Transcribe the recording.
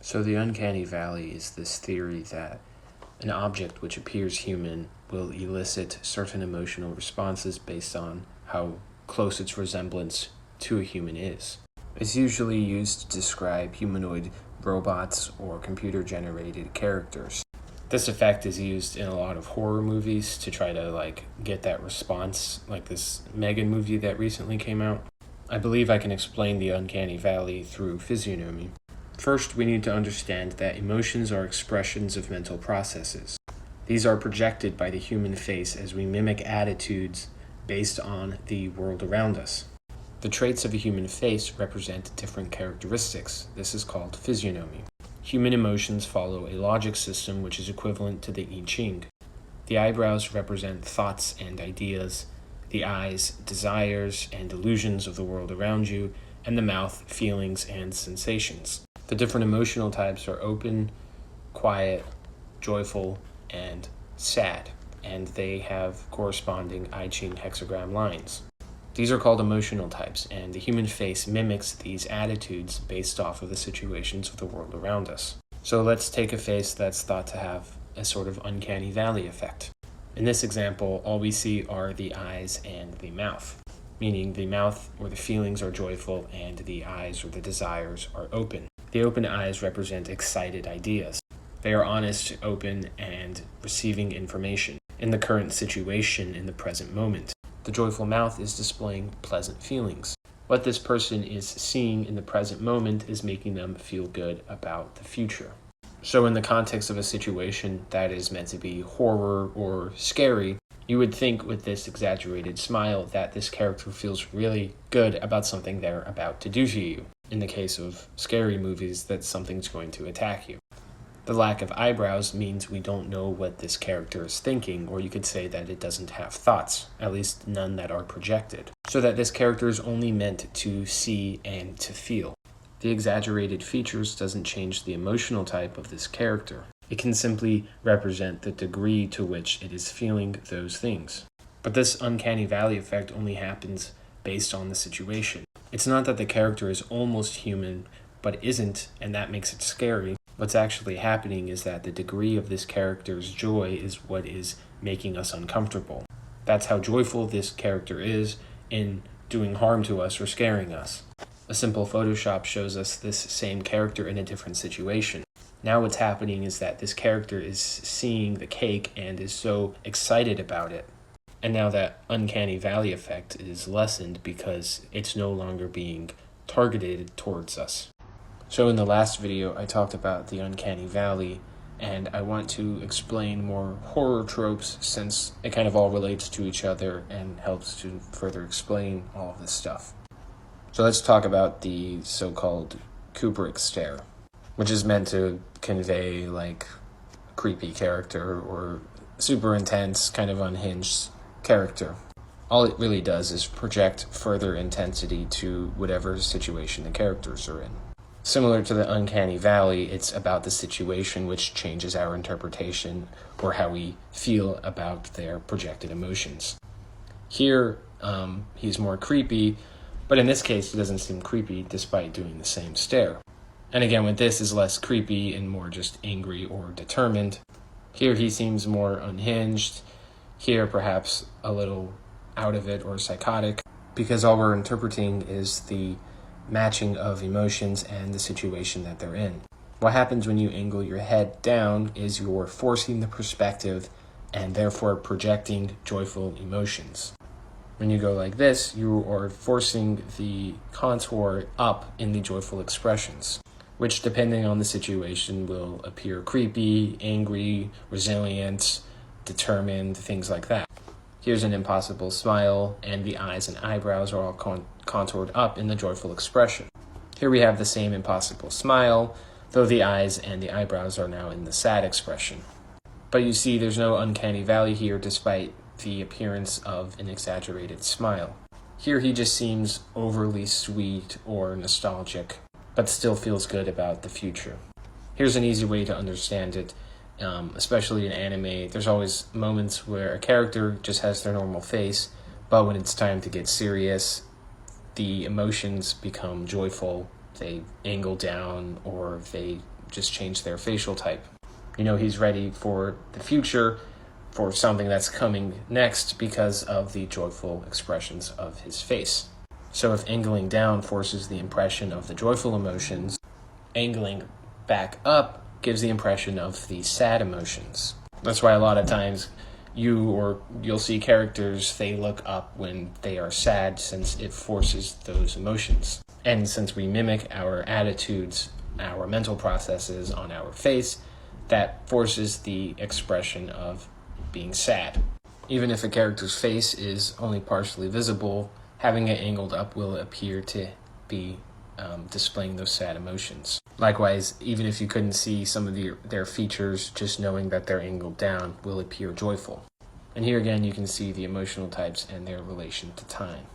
So the uncanny valley is this theory that an object which appears human will elicit certain emotional responses based on how close its resemblance to a human is. It's usually used to describe humanoid robots or computer-generated characters. This effect is used in a lot of horror movies to try to get that response, like this Megan movie that recently came out. I believe I can explain the uncanny valley through physiognomy. First, we need to understand that emotions are expressions of mental processes. These are projected by the human face as we mimic attitudes based on the world around us. The traits of a human face represent different characteristics. This is called physiognomy. Human emotions follow a logic system which is equivalent to the I Ching. The eyebrows represent thoughts and ideas, the eyes, desires and illusions of the world around you, and the mouth, feelings and sensations. The different emotional types are open, quiet, joyful, and sad, and they have corresponding I Ching hexagram lines. These are called emotional types, and the human face mimics these attitudes based off of the situations of the world around us. So let's take a face that's thought to have a sort of uncanny valley effect. In this example, all we see are the eyes and the mouth, meaning the mouth or the feelings are joyful and the eyes or the desires are open. The open eyes represent excited ideas. They are honest, open, and receiving information in the current situation in the present moment. The joyful mouth is displaying pleasant feelings. What this person is seeing in the present moment is making them feel good about the future. So in the context of a situation that is meant to be horror or scary, you would think with this exaggerated smile that this character feels really good about something they're about to do to you. In the case of scary movies, that something's going to attack you. The lack of eyebrows means we don't know what this character is thinking, or you could say that it doesn't have thoughts, at least none that are projected, so that this character is only meant to see and to feel. The exaggerated features doesn't change the emotional type of this character. It can simply represent the degree to which it is feeling those things. But this uncanny valley effect only happens based on the situation. It's not that the character is almost human, but isn't, and that makes it scary. What's actually happening is that the degree of this character's joy is what is making us uncomfortable. That's how joyful this character is in doing harm to us or scaring us. A simple Photoshop shows us this same character in a different situation. Now what's happening is that this character is seeing the cake and is so excited about it. And now that uncanny valley effect is lessened because it's no longer being targeted towards us. So in the last video, I talked about the uncanny valley, and I want to explain more horror tropes since it kind of all relates to each other and helps to further explain all of this stuff. So let's talk about the so-called Kubrick stare, which is meant to convey a creepy character or super intense, kind of unhinged character. All it really does is project further intensity to whatever situation the characters are in. Similar to the uncanny valley, it's about the situation which changes our interpretation or how we feel about their projected emotions. Here, he's more creepy, but in this case, he doesn't seem creepy despite doing the same stare. And again, with this is less creepy and more just angry or determined. Here he seems more unhinged. Here perhaps a little out of it or psychotic, because all we're interpreting is the matching of emotions and the situation that they're in. What happens when you angle your head down is you're forcing the perspective and therefore projecting joyful emotions. When you go like this, you are forcing the contour up in the joyful expressions, which depending on the situation will appear creepy, angry, resilient, determined, things like that. Here's an impossible smile, and the eyes and eyebrows are all contoured up in the joyful expression. Here we have the same impossible smile, though the eyes and the eyebrows are now in the sad expression. But you see, there's no uncanny valley here despite the appearance of an exaggerated smile. Here he just seems overly sweet or nostalgic, but still feels good about the future. Here's an easy way to understand it. Especially in anime, there's always moments where a character just has their normal face, but when it's time to get serious, the emotions become joyful. They angle down or they just change their facial type. You know he's ready for the future, for something that's coming next because of the joyful expressions of his face. So if angling down forces the impression of the joyful emotions, angling back up gives the impression of the sad emotions. That's why a lot of times you'll see characters, they look up when they are sad, since it forces those emotions. And since we mimic our attitudes, our mental processes on our face, that forces the expression of being sad. Even if a character's face is only partially visible, having it angled up will appear to be displaying those sad emotions. Likewise, even if you couldn't see some of their features, just knowing that they're angled down will appear joyful. And here again, you can see the emotional types and their relation to time.